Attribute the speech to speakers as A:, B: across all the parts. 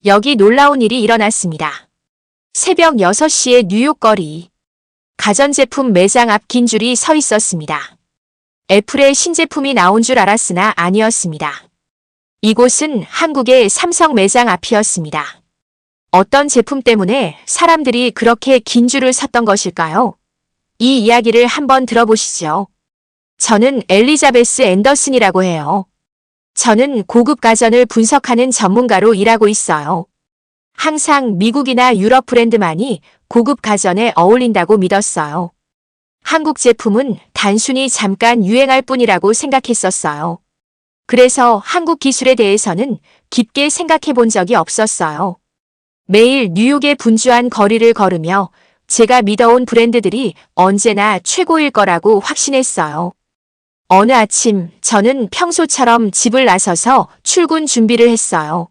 A: 여기 놀라운 일이 일어났습니다. 새벽 6시에 뉴욕 거리. 가전제품 매장 앞 긴 줄이 서 있었습니다. 애플의 신제품이 나온 줄 알았으나 아니었습니다. 이곳은 한국의 삼성 매장 앞이었습니다. 어떤 제품 때문에 사람들이 그렇게 긴 줄을 섰던 것일까요? 이 이야기를 한번 들어보시죠. 저는 엘리자베스 앤더슨이라고 해요. 저는 고급 가전을 분석하는 전문가로 일하고 있어요. 항상 미국이나 유럽 브랜드만이 고급 가전에 어울린다고 믿었어요. 한국 제품은 단순히 잠깐 유행할 뿐이라고 생각했었어요. 그래서 한국 기술에 대해서는 깊게 생각해 본 적이 없었어요. 매일 뉴욕의 분주한 거리를 걸으며 제가 믿어온 브랜드들이 언제나 최고일 거라고 확신했어요. 어느 아침 저는 평소처럼 집을 나서서 출근 준비를 했어요.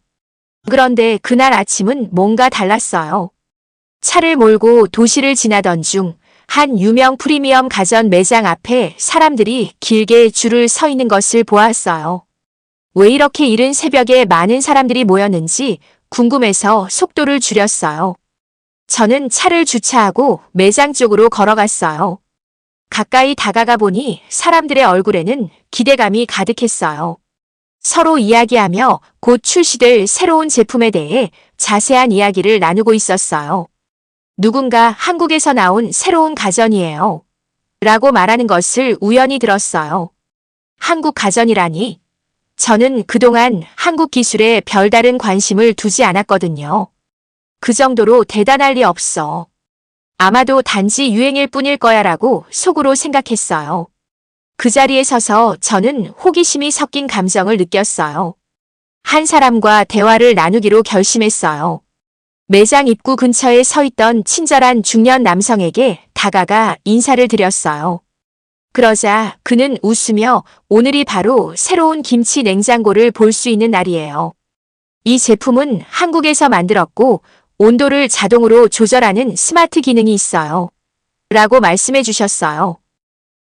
A: 그런데 그날 아침은 뭔가 달랐어요. 차를 몰고 도시를 지나던 중 한 유명 프리미엄 가전 매장 앞에 사람들이 길게 줄을 서 있는 것을 보았어요. 왜 이렇게 이른 새벽에 많은 사람들이 모였는지 궁금해서 속도를 줄였어요. 저는 차를 주차하고 매장 쪽으로 걸어갔어요. 가까이 다가가 보니 사람들의 얼굴에는 기대감이 가득했어요. 서로 이야기하며 곧 출시될 새로운 제품에 대해 자세한 이야기를 나누고 있었어요. 누군가 한국에서 나온 새로운 가전이에요. 라고 말하는 것을 우연히 들었어요. 한국 가전이라니. 저는 그동안 한국 기술에 별다른 관심을 두지 않았거든요. 그 정도로 대단할 리 없어. 아마도 단지 유행일 뿐일 거야 라고 속으로 생각했어요. 그 자리에 서서 저는 호기심이 섞인 감정을 느꼈어요. 한 사람과 대화를 나누기로 결심했어요. 매장 입구 근처에 서 있던 친절한 중년 남성에게 다가가 인사를 드렸어요. 그러자 그는 웃으며 오늘이 바로 새로운 김치 냉장고를 볼 수 있는 날이에요. 이 제품은 한국에서 만들었고 온도를 자동으로 조절하는 스마트 기능이 있어요. 라고 말씀해 주셨어요.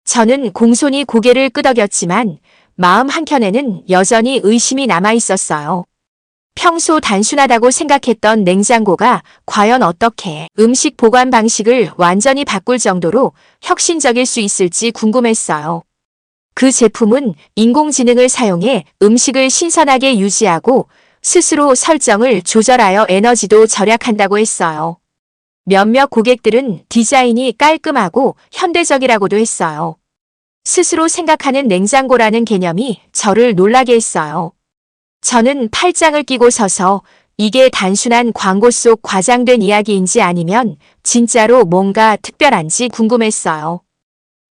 A: 저는 공손히 고개를 끄덕였지만 마음 한켠에는 여전히 의심이 남아 있었어요. 평소 단순하다고 생각했던 냉장고가 과연 어떻게 음식 보관 방식을 완전히 바꿀 정도로 혁신적일 수 있을지 궁금했어요. 그 제품은 인공지능을 사용해 음식을 신선하게 유지하고 스스로 설정을 조절하여 에너지도 절약한다고 했어요. 몇몇 고객들은 디자인이 깔끔하고 현대적이라고도 했어요. 스스로 생각하는 냉장고라는 개념이 저를 놀라게 했어요. 저는 팔짱을 끼고 서서 이게 단순한 광고 속 과장된 이야기인지 아니면 진짜로 뭔가 특별한지 궁금했어요.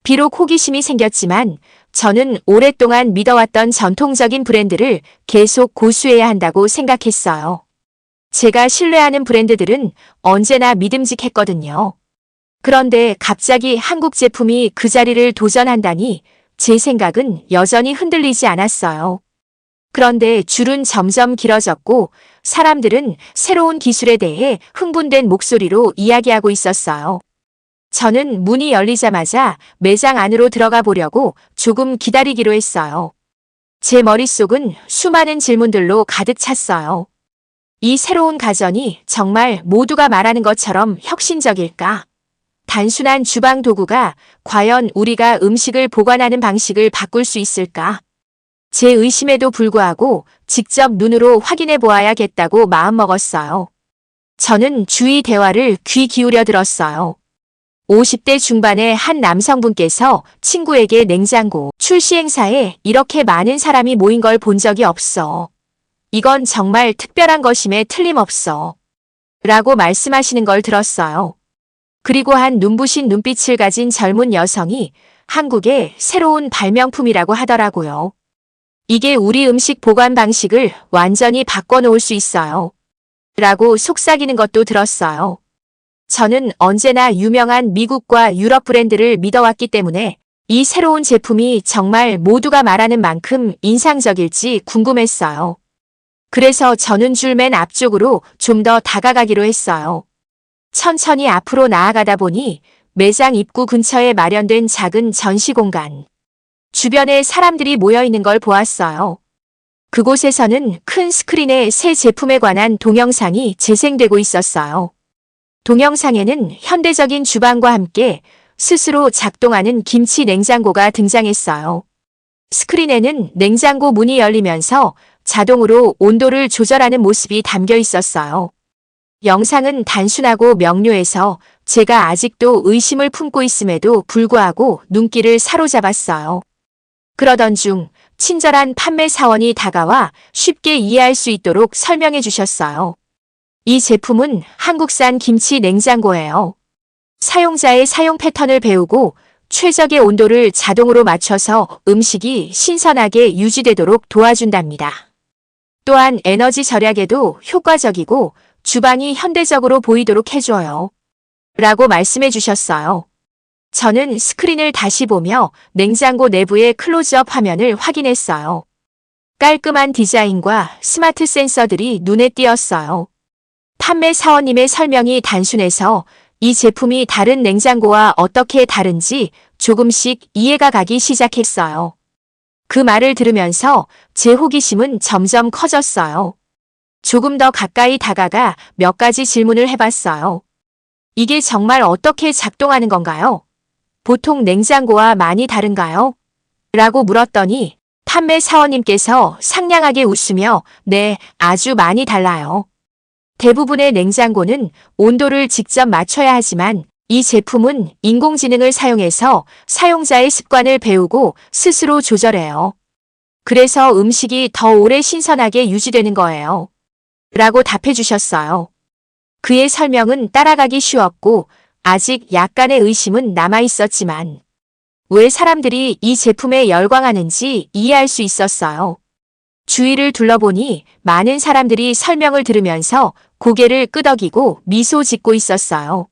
A: 비록 호기심이 생겼지만 저는 오랫동안 믿어왔던 전통적인 브랜드를 계속 고수해야 한다고 생각했어요. 제가 신뢰하는 브랜드들은 언제나 믿음직했거든요. 그런데 갑자기 한국 제품이 그 자리를 도전한다니 제 생각은 여전히 흔들리지 않았어요. 그런데 줄은 점점 길어졌고 사람들은 새로운 기술에 대해 흥분된 목소리로 이야기하고 있었어요. 저는 문이 열리자마자 매장 안으로 들어가 보려고 조금 기다리기로 했어요. 제 머릿속은 수많은 질문들로 가득 찼어요. 이 새로운 가전이 정말 모두가 말하는 것처럼 혁신적일까? 단순한 주방 도구가 과연 우리가 음식을 보관하는 방식을 바꿀 수 있을까? 제 의심에도 불구하고 직접 눈으로 확인해 보아야겠다고 마음먹었어요. 저는 주위 대화를 귀 기울여 들었어요. 50대 중반의 한 남성분께서 친구에게 냉장고 출시 행사에 이렇게 많은 사람이 모인 걸 본 적이 없어. 이건 정말 특별한 것임에 틀림없어. 라고 말씀하시는 걸 들었어요. 그리고 한 눈부신 눈빛을 가진 젊은 여성이 한국의 새로운 발명품이라고 하더라고요. 이게 우리 음식 보관 방식을 완전히 바꿔놓을 수 있어요. 라고 속삭이는 것도 들었어요. 저는 언제나 유명한 미국과 유럽 브랜드를 믿어왔기 때문에 이 새로운 제품이 정말 모두가 말하는 만큼 인상적일지 궁금했어요. 그래서 저는 줄 맨 앞쪽으로 좀 더 다가가기로 했어요. 천천히 앞으로 나아가다 보니 매장 입구 근처에 마련된 작은 전시 공간. 주변에 사람들이 모여 있는 걸 보았어요. 그곳에서는 큰 스크린에 새 제품에 관한 동영상이 재생되고 있었어요. 동영상에는 현대적인 주방과 함께 스스로 작동하는 김치 냉장고가 등장했어요. 스크린에는 냉장고 문이 열리면서 자동으로 온도를 조절하는 모습이 담겨 있었어요. 영상은 단순하고 명료해서 제가 아직도 의심을 품고 있음에도 불구하고 눈길을 사로잡았어요. 그러던 중 친절한 판매 사원이 다가와 쉽게 이해할 수 있도록 설명해 주셨어요. 이 제품은 한국산 김치 냉장고예요. 사용자의 사용 패턴을 배우고 최적의 온도를 자동으로 맞춰서 음식이 신선하게 유지되도록 도와준답니다. 또한 에너지 절약에도 효과적이고 주방이 현대적으로 보이도록 해줘요. 라고 말씀해 주셨어요. 저는 스크린을 다시 보며 냉장고 내부의 클로즈업 화면을 확인했어요. 깔끔한 디자인과 스마트 센서들이 눈에 띄었어요. 판매 사원님의 설명이 단순해서 이 제품이 다른 냉장고와 어떻게 다른지 조금씩 이해가 가기 시작했어요. 그 말을 들으면서 제 호기심은 점점 커졌어요. 조금 더 가까이 다가가 몇 가지 질문을 해봤어요. 이게 정말 어떻게 작동하는 건가요? 보통 냉장고와 많이 다른가요? 라고 물었더니 판매 사원님께서 상냥하게 웃으며 네, 아주 많이 달라요. 대부분의 냉장고는 온도를 직접 맞춰야 하지만 이 제품은 인공지능을 사용해서 사용자의 습관을 배우고 스스로 조절해요. 그래서 음식이 더 오래 신선하게 유지되는 거예요. 라고 답해 주셨어요. 그의 설명은 따라가기 쉬웠고 아직 약간의 의심은 남아 있었지만 왜 사람들이 이 제품에 열광하는지 이해할 수 있었어요. 주위를 둘러보니 많은 사람들이 설명을 들으면서 고개를 끄덕이고 미소 짓고 있었어요.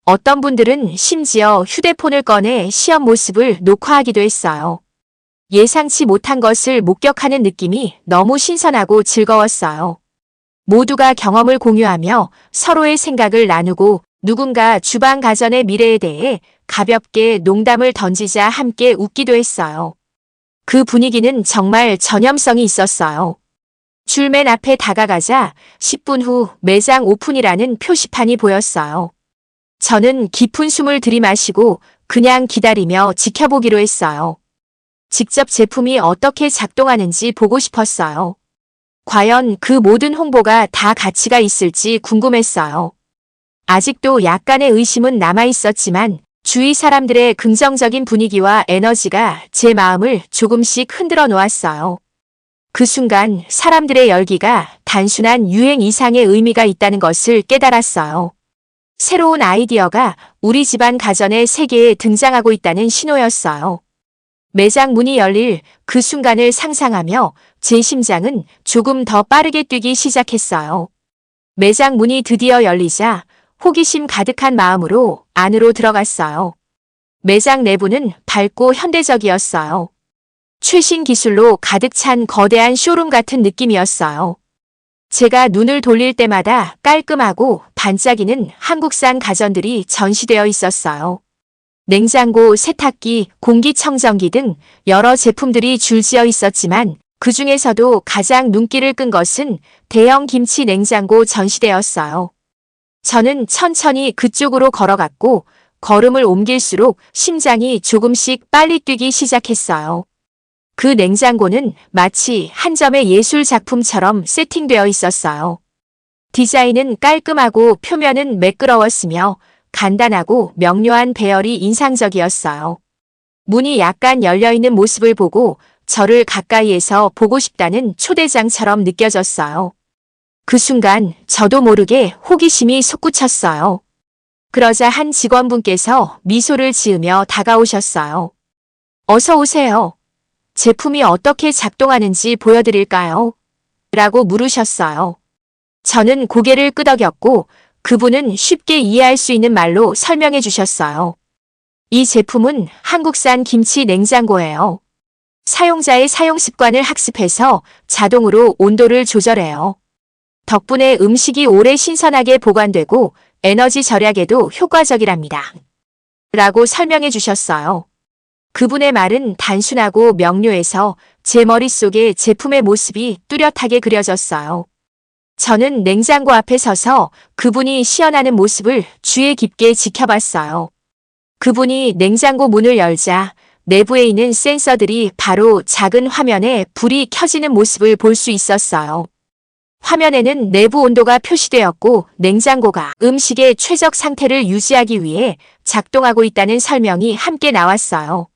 A: 어떤 분들은 심지어 휴대폰을 꺼내 시험 모습을 녹화하기도 했어요. 예상치 못한 것을 목격하는 느낌이 너무 신선하고 즐거웠어요. 모두가 경험을 공유하며 서로의 생각을 나누고 누군가 주방 가전의 미래에 대해 가볍게 농담을 던지자 함께 웃기도 했어요. 그 분위기는 정말 전염성이 있었어요. 줄 맨 앞에 다가가자 10분 후 매장 오픈이라는 표시판이 보였어요. 저는 깊은 숨을 들이마시고 그냥 기다리며 지켜보기로 했어요. 직접 제품이 어떻게 작동하는지 보고 싶었어요. 과연 그 모든 홍보가 다 가치가 있을지 궁금했어요. 아직도 약간의 의심은 남아 있었지만 주위 사람들의 긍정적인 분위기와 에너지가 제 마음을 조금씩 흔들어 놓았어요. 그 순간 사람들의 열기가 단순한 유행 이상의 의미가 있다는 것을 깨달았어요. 새로운 아이디어가 우리 집안 가전의 세계에 등장하고 있다는 신호였어요. 매장 문이 열릴 그 순간을 상상하며 제 심장은 조금 더 빠르게 뛰기 시작했어요. 매장 문이 드디어 열리자 호기심 가득한 마음으로 안으로 들어갔어요. 매장 내부는 밝고 현대적이었어요. 최신 기술로 가득 찬 거대한 쇼룸 같은 느낌이었어요. 제가 눈을 돌릴 때마다 깔끔하고 반짝이는 한국산 가전들이 전시되어 있었어요. 냉장고, 세탁기, 공기청정기 등 여러 제품들이 줄지어 있었지만 그 중에서도 가장 눈길을 끈 것은 대형 김치 냉장고 전시대였어요. 저는 천천히 그쪽으로 걸어갔고 걸음을 옮길수록 심장이 조금씩 빨리 뛰기 시작했어요. 그 냉장고는 마치 한 점의 예술 작품처럼 세팅되어 있었어요. 디자인은 깔끔하고 표면은 매끄러웠으며 간단하고 명료한 배열이 인상적이었어요. 문이 약간 열려있는 모습을 보고 저를 가까이에서 보고 싶다는 초대장처럼 느껴졌어요. 그 순간 저도 모르게 호기심이 솟구쳤어요. 그러자 한 직원분께서 미소를 지으며 다가오셨어요. 어서 오세요. 제품이 어떻게 작동하는지 보여드릴까요? 라고 물으셨어요. 저는 고개를 끄덕였고 그분은 쉽게 이해할 수 있는 말로 설명해 주셨어요. 이 제품은 한국산 김치 냉장고예요. 사용자의 사용 습관을 학습해서 자동으로 온도를 조절해요. 덕분에 음식이 오래 신선하게 보관되고 에너지 절약에도 효과적이랍니다. 라고 설명해 주셨어요. 그분의 말은 단순하고 명료해서 제 머릿속에 제품의 모습이 뚜렷하게 그려졌어요. 저는 냉장고 앞에 서서 그분이 시연하는 모습을 주의 깊게 지켜봤어요. 그분이 냉장고 문을 열자 내부에 있는 센서들이 바로 작은 화면에 불이 켜지는 모습을 볼 수 있었어요. 화면에는 내부 온도가 표시되었고 냉장고가 음식의 최적 상태를 유지하기 위해 작동하고 있다는 설명이 함께 나왔어요.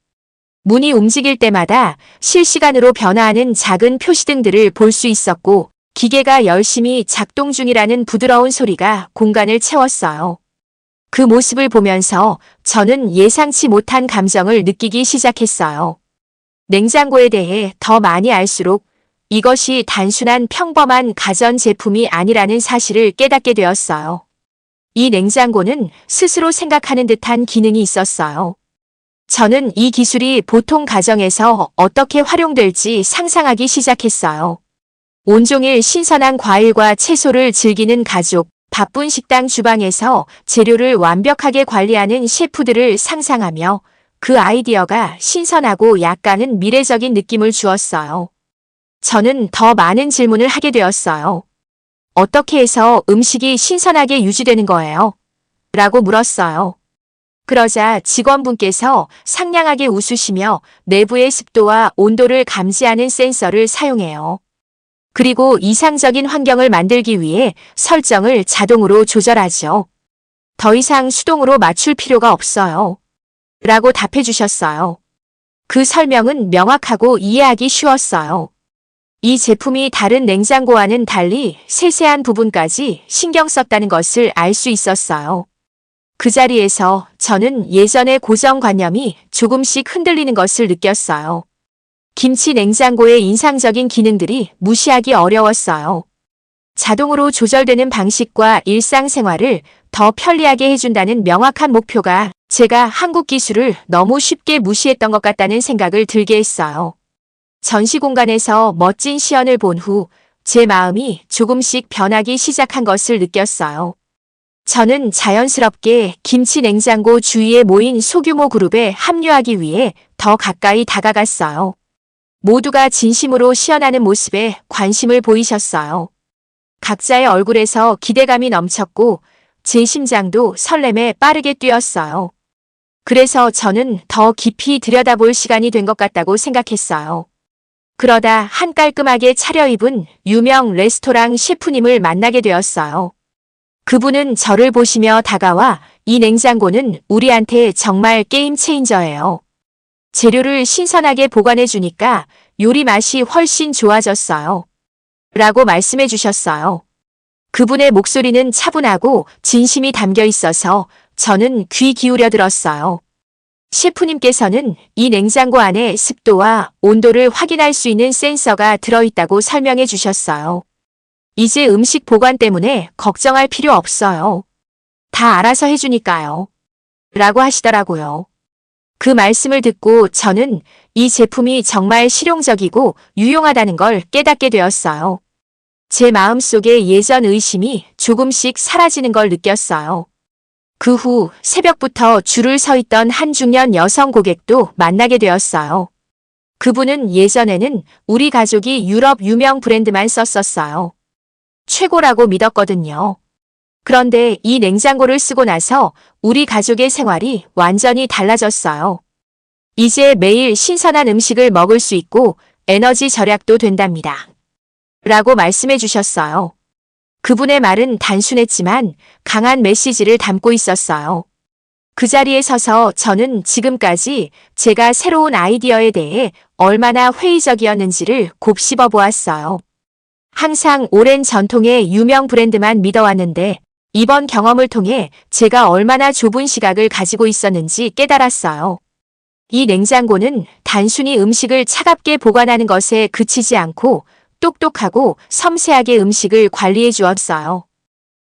A: 문이 움직일 때마다 실시간으로 변화하는 작은 표시등들을 볼 수 있었고 기계가 열심히 작동 중이라는 부드러운 소리가 공간을 채웠어요. 그 모습을 보면서 저는 예상치 못한 감정을 느끼기 시작했어요. 냉장고에 대해 더 많이 알수록 이것이 단순한 평범한 가전제품이 아니라는 사실을 깨닫게 되었어요. 이 냉장고는 스스로 생각하는 듯한 기능이 있었어요. 저는 이 기술이 보통 가정에서 어떻게 활용될지 상상하기 시작했어요. 온종일 신선한 과일과 채소를 즐기는 가족, 바쁜 식당 주방에서 재료를 완벽하게 관리하는 셰프들을 상상하며 그 아이디어가 신선하고 약간은 미래적인 느낌을 주었어요. 저는 더 많은 질문을 하게 되었어요. 어떻게 해서 음식이 신선하게 유지되는 거예요? 라고 물었어요. 그러자 직원분께서 상냥하게 웃으시며 내부의 습도와 온도를 감지하는 센서를 사용해요. 그리고 이상적인 환경을 만들기 위해 설정을 자동으로 조절하죠. 더 이상 수동으로 맞출 필요가 없어요. 라고 답해 주셨어요. 그 설명은 명확하고 이해하기 쉬웠어요. 이 제품이 다른 냉장고와는 달리 세세한 부분까지 신경 썼다는 것을 알 수 있었어요. 그 자리에서 저는 예전의 고정관념이 조금씩 흔들리는 것을 느꼈어요. 김치 냉장고의 인상적인 기능들이 무시하기 어려웠어요. 자동으로 조절되는 방식과 일상생활을 더 편리하게 해준다는 명확한 목표가 제가 한국 기술을 너무 쉽게 무시했던 것 같다는 생각을 들게 했어요. 전시 공간에서 멋진 시연을 본 후 제 마음이 조금씩 변하기 시작한 것을 느꼈어요. 저는 자연스럽게 김치 냉장고 주위에 모인 소규모 그룹에 합류하기 위해 더 가까이 다가갔어요. 모두가 진심으로 시연하는 모습에 관심을 보이셨어요. 각자의 얼굴에서 기대감이 넘쳤고 제 심장도 설렘에 빠르게 뛰었어요. 그래서 저는 더 깊이 들여다볼 시간이 된 것 같다고 생각했어요. 그러다 한 깔끔하게 차려입은 유명 레스토랑 셰프님을 만나게 되었어요. 그분은 저를 보시며 다가와 이 냉장고는 우리한테 정말 게임 체인저예요. 재료를 신선하게 보관해 주니까 요리 맛이 훨씬 좋아졌어요. 라고 말씀해 주셨어요. 그분의 목소리는 차분하고 진심이 담겨 있어서 저는 귀 기울여 들었어요. 셰프님께서는 이 냉장고 안에 습도와 온도를 확인할 수 있는 센서가 들어있다고 설명해 주셨어요. 이제 음식 보관 때문에 걱정할 필요 없어요. 다 알아서 해주니까요. 라고 하시더라고요. 그 말씀을 듣고 저는 이 제품이 정말 실용적이고 유용하다는 걸 깨닫게 되었어요. 제 마음속에 예전 의심이 조금씩 사라지는 걸 느꼈어요. 그 후 새벽부터 줄을 서 있던 한 중년 여성 고객도 만나게 되었어요. 그분은 예전에는 우리 가족이 유럽 유명 브랜드만 썼었어요. 최고라고 믿었거든요. 그런데 이 냉장고를 쓰고 나서 우리 가족의 생활이 완전히 달라졌어요. 이제 매일 신선한 음식을 먹을 수 있고 에너지 절약도 된답니다. 라고 말씀해 주셨어요. 그분의 말은 단순했지만 강한 메시지를 담고 있었어요. 그 자리에 서서 저는 지금까지 제가 새로운 아이디어에 대해 얼마나 회의적이었는지를 곱씹어 보았어요. 항상 오랜 전통의 유명 브랜드만 믿어왔는데 이번 경험을 통해 제가 얼마나 좁은 시각을 가지고 있었는지 깨달았어요. 이 냉장고는 단순히 음식을 차갑게 보관하는 것에 그치지 않고 똑똑하고 섬세하게 음식을 관리해 주었어요.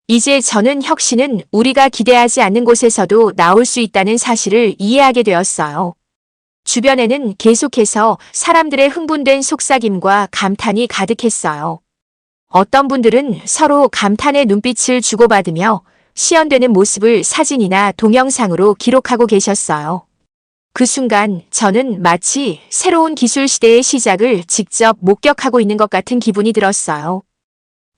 A: 이제 저는 혁신은 우리가 기대하지 않는 곳에서도 나올 수 있다는 사실을 이해하게 되었어요. 주변에는 계속해서 사람들의 흥분된 속삭임과 감탄이 가득했어요. 어떤 분들은 서로 감탄의 눈빛을 주고받으며 시연되는 모습을 사진이나 동영상으로 기록하고 계셨어요. 그 순간 저는 마치 새로운 기술 시대의 시작을 직접 목격하고 있는 것 같은 기분이 들었어요.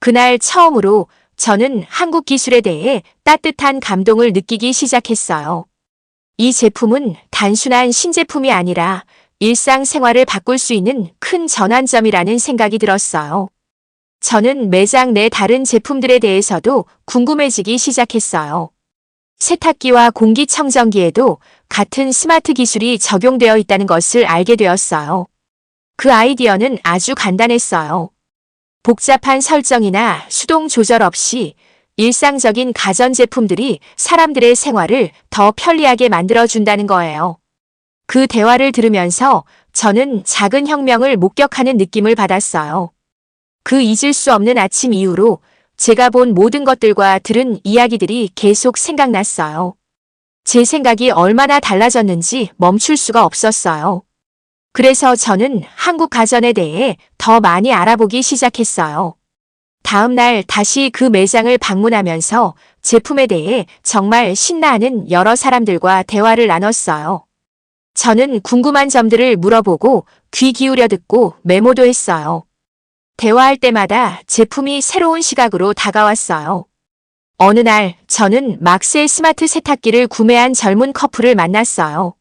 A: 그날 처음으로 저는 한국 기술에 대해 따뜻한 감동을 느끼기 시작했어요. 이 제품은 단순한 신제품이 아니라 일상생활을 바꿀 수 있는 큰 전환점이라는 생각이 들었어요. 저는 매장 내 다른 제품들에 대해서도 궁금해지기 시작했어요. 세탁기와 공기청정기에도 같은 스마트 기술이 적용되어 있다는 것을 알게 되었어요. 그 아이디어는 아주 간단했어요. 복잡한 설정이나 수동 조절 없이 일상적인 가전제품들이 사람들의 생활을 더 편리하게 만들어준다는 거예요. 그 대화를 들으면서 저는 작은 혁명을 목격하는 느낌을 받았어요. 그 잊을 수 없는 아침 이후로 제가 본 모든 것들과 들은 이야기들이 계속 생각났어요. 제 생각이 얼마나 달라졌는지 멈출 수가 없었어요. 그래서 저는 한국 가전에 대해 더 많이 알아보기 시작했어요. 다음 날 다시 그 매장을 방문하면서 제품에 대해 정말 신나하는 여러 사람들과 대화를 나눴어요. 저는 궁금한 점들을 물어보고 귀 기울여 듣고 메모도 했어요. 대화할 때마다 제품이 새로운 시각으로 다가왔어요. 어느 날 저는 막스의 스마트 세탁기를 구매한 젊은 커플을 만났어요.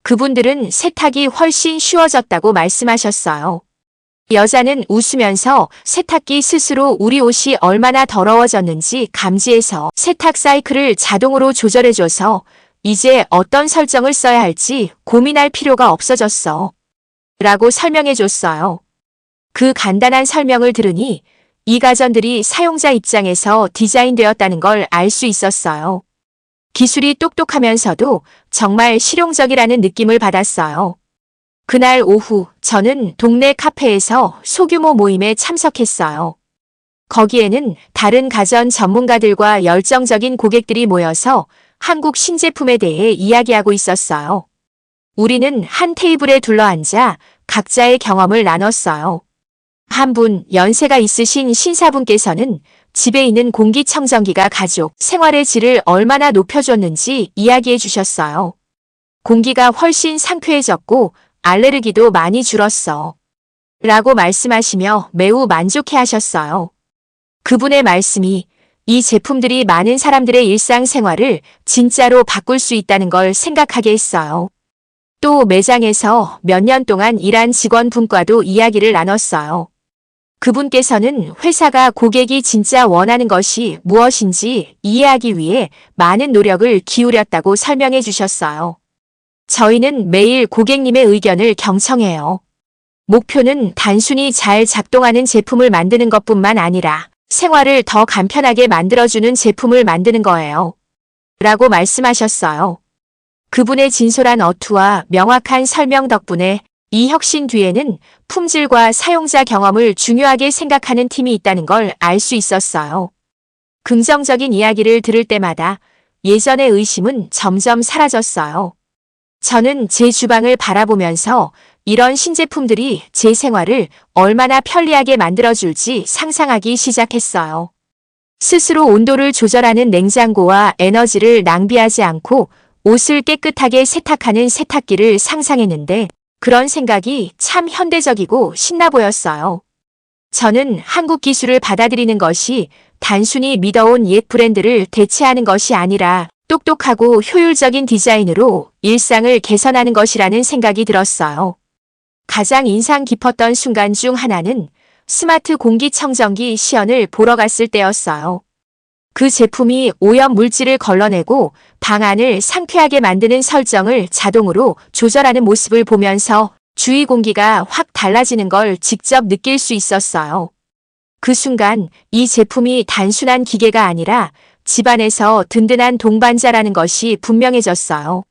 A: 그분들은 세탁이 훨씬 쉬워졌다고 말씀하셨어요. 여자는 웃으면서 세탁기 스스로 우리 옷이 얼마나 더러워졌는지 감지해서 세탁 사이클을 자동으로 조절해줘서 이제 어떤 설정을 써야 할지 고민할 필요가 없어졌어. 라고 설명해줬어요. 그 간단한 설명을 들으니 이 가전들이 사용자 입장에서 디자인되었다는 걸 알 수 있었어요. 기술이 똑똑하면서도 정말 실용적이라는 느낌을 받았어요. 그날 오후 저는 동네 카페에서 소규모 모임에 참석했어요. 거기에는 다른 가전 전문가들과 열정적인 고객들이 모여서 한국 신제품에 대해 이야기하고 있었어요. 우리는 한 테이블에 둘러앉아 각자의 경험을 나눴어요. 한 분 연세가 있으신 신사분께서는 집에 있는 공기청정기가 가족 생활의 질을 얼마나 높여줬는지 이야기해 주셨어요. 공기가 훨씬 상쾌해졌고 알레르기도 많이 줄었어. 라고 말씀하시며 매우 만족해 하셨어요. 그분의 말씀이 이 제품들이 많은 사람들의 일상생활을 진짜로 바꿀 수 있다는 걸 생각하게 했어요. 또 매장에서 몇 년 동안 일한 직원분과도 이야기를 나눴어요. 그분께서는 회사가 고객이 진짜 원하는 것이 무엇인지 이해하기 위해 많은 노력을 기울였다고 설명해 주셨어요. 저희는 매일 고객님의 의견을 경청해요. 목표는 단순히 잘 작동하는 제품을 만드는 것뿐만 아니라 생활을 더 간편하게 만들어주는 제품을 만드는 거예요. 라고 말씀하셨어요. 그분의 진솔한 어투와 명확한 설명 덕분에 이 혁신 뒤에는 품질과 사용자 경험을 중요하게 생각하는 팀이 있다는 걸 알 수 있었어요. 긍정적인 이야기를 들을 때마다 예전의 의심은 점점 사라졌어요. 저는 제 주방을 바라보면서 이런 신제품들이 제 생활을 얼마나 편리하게 만들어줄지 상상하기 시작했어요. 스스로 온도를 조절하는 냉장고와 에너지를 낭비하지 않고 옷을 깨끗하게 세탁하는 세탁기를 상상했는데 그런 생각이 참 현대적이고 신나 보였어요. 저는 한국 기술을 받아들이는 것이 단순히 믿어온 옛 브랜드를 대체하는 것이 아니라 똑똑하고 효율적인 디자인으로 일상을 개선하는 것이라는 생각이 들었어요. 가장 인상 깊었던 순간 중 하나는 스마트 공기청정기 시연을 보러 갔을 때였어요. 그 제품이 오염 물질을 걸러내고 방 안을 상쾌하게 만드는 설정을 자동으로 조절하는 모습을 보면서 주위 공기가 확 달라지는 걸 직접 느낄 수 있었어요. 그 순간 이 제품이 단순한 기계가 아니라 집안에서 든든한 동반자라는 것이 분명해졌어요.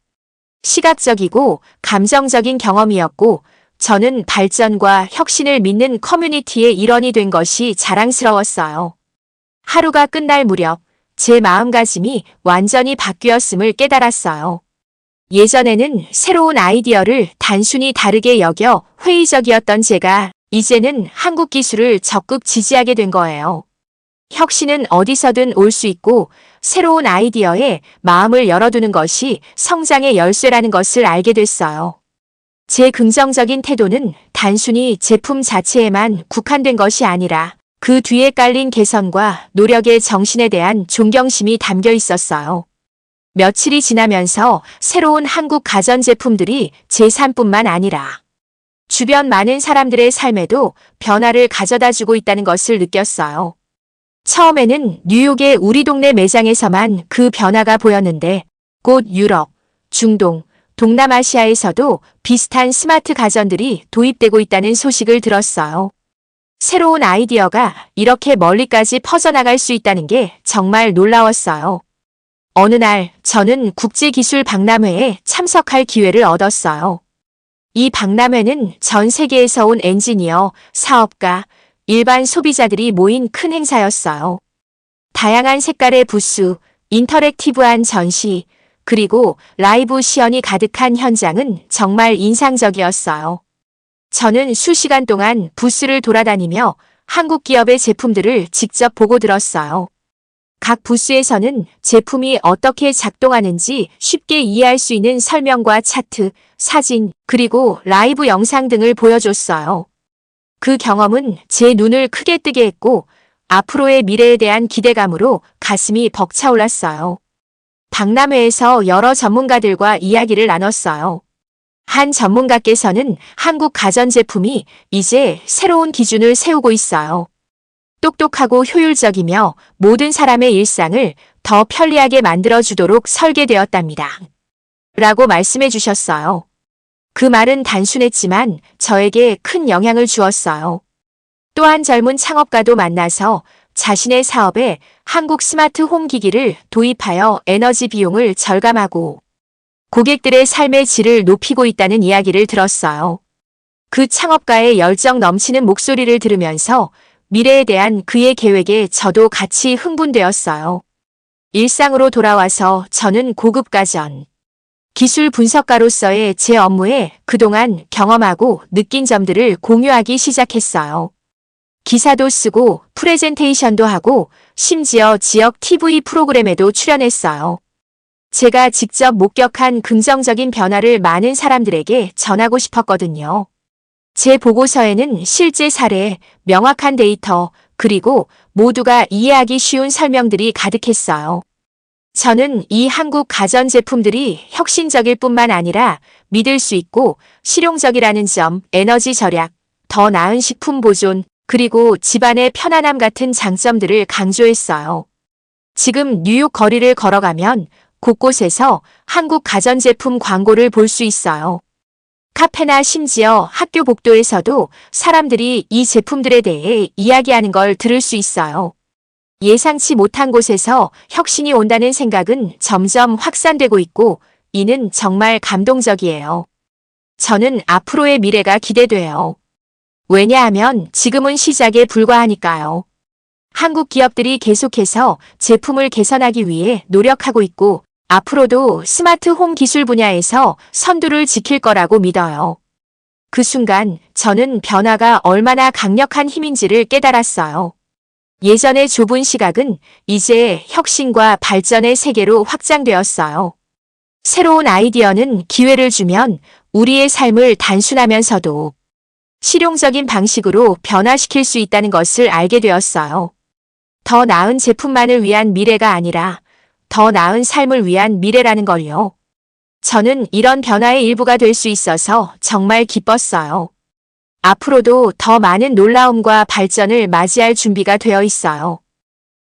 A: 시각적이고 감정적인 경험이었고 저는 발전과 혁신을 믿는 커뮤니티의 일원이 된 것이 자랑스러웠어요. 하루가 끝날 무렵 제 마음가짐이 완전히 바뀌었음을 깨달았어요. 예전에는 새로운 아이디어를 단순히 다르게 여겨 회의적이었던 제가 이제는 한국 기술을 적극 지지하게 된 거예요. 혁신은 어디서든 올 수 있고 새로운 아이디어에 마음을 열어두는 것이 성장의 열쇠라는 것을 알게 됐어요. 제 긍정적인 태도는 단순히 제품 자체에만 국한된 것이 아니라 그 뒤에 깔린 개선과 노력의 정신에 대한 존경심이 담겨 있었어요. 며칠이 지나면서 새로운 한국 가전제품들이 제 삶뿐만 아니라 주변 많은 사람들의 삶에도 변화를 가져다 주고 있다는 것을 느꼈어요. 처음에는 뉴욕의 우리 동네 매장에서만 그 변화가 보였는데 곧 유럽, 중동, 동남아시아에서도 비슷한 스마트 가전들이 도입되고 있다는 소식을 들었어요. 새로운 아이디어가 이렇게 멀리까지 퍼져나갈 수 있다는 게 정말 놀라웠어요. 어느 날 저는 국제기술박람회에 참석할 기회를 얻었어요. 이 박람회는 전 세계에서 온 엔지니어, 사업가, 일반 소비자들이 모인 큰 행사였어요. 다양한 색깔의 부스, 인터랙티브한 전시, 그리고 라이브 시연이 가득한 현장은 정말 인상적이었어요. 저는 수시간 동안 부스를 돌아다니며 한국 기업의 제품들을 직접 보고 들었어요. 각 부스에서는 제품이 어떻게 작동하는지 쉽게 이해할 수 있는 설명과 차트, 사진, 그리고 라이브 영상 등을 보여줬어요. 그 경험은 제 눈을 크게 뜨게 했고 앞으로의 미래에 대한 기대감으로 가슴이 벅차올랐어요. 박람회에서 여러 전문가들과 이야기를 나눴어요. 한 전문가께서는 한국 가전제품이 이제 새로운 기준을 세우고 있어요. 똑똑하고 효율적이며 모든 사람의 일상을 더 편리하게 만들어주도록 설계되었답니다. 라고 말씀해 주셨어요. 그 말은 단순했지만 저에게 큰 영향을 주었어요. 또한 젊은 창업가도 만나서 자신의 사업에 한국 스마트 홈 기기를 도입하여 에너지 비용을 절감하고 고객들의 삶의 질을 높이고 있다는 이야기를 들었어요. 그 창업가의 열정 넘치는 목소리를 들으면서 미래에 대한 그의 계획에 저도 같이 흥분되었어요. 일상으로 돌아와서 저는 고급 가전 기술 분석가로서의 제 업무에 그동안 경험하고 느낀 점들을 공유하기 시작했어요. 기사도 쓰고 프레젠테이션도 하고 심지어 지역 TV 프로그램에도 출연했어요. 제가 직접 목격한 긍정적인 변화를 많은 사람들에게 전하고 싶었거든요. 제 보고서에는 실제 사례, 명확한 데이터, 그리고 모두가 이해하기 쉬운 설명들이 가득했어요. 저는 이 한국 가전제품들이 혁신적일 뿐만 아니라 믿을 수 있고 실용적이라는 점, 에너지 절약, 더 나은 식품 보존, 그리고 집안의 편안함 같은 장점들을 강조했어요. 지금 뉴욕 거리를 걸어가면 곳곳에서 한국 가전제품 광고를 볼 수 있어요. 카페나 심지어 학교 복도에서도 사람들이 이 제품들에 대해 이야기하는 걸 들을 수 있어요. 예상치 못한 곳에서 혁신이 온다는 생각은 점점 확산되고 있고 이는 정말 감동적이에요. 저는 앞으로의 미래가 기대돼요. 왜냐하면 지금은 시작에 불과하니까요. 한국 기업들이 계속해서 제품을 개선하기 위해 노력하고 있고 앞으로도 스마트 홈 기술 분야에서 선두를 지킬 거라고 믿어요. 그 순간 저는 변화가 얼마나 강력한 힘인지를 깨달았어요. 예전의 좁은 시각은 이제 혁신과 발전의 세계로 확장되었어요. 새로운 아이디어는 기회를 주면 우리의 삶을 단순하면서도 실용적인 방식으로 변화시킬 수 있다는 것을 알게 되었어요. 더 나은 제품만을 위한 미래가 아니라 더 나은 삶을 위한 미래라는 걸요. 저는 이런 변화의 일부가 될 수 있어서 정말 기뻤어요. 앞으로도 더 많은 놀라움과 발전을 맞이할 준비가 되어 있어요.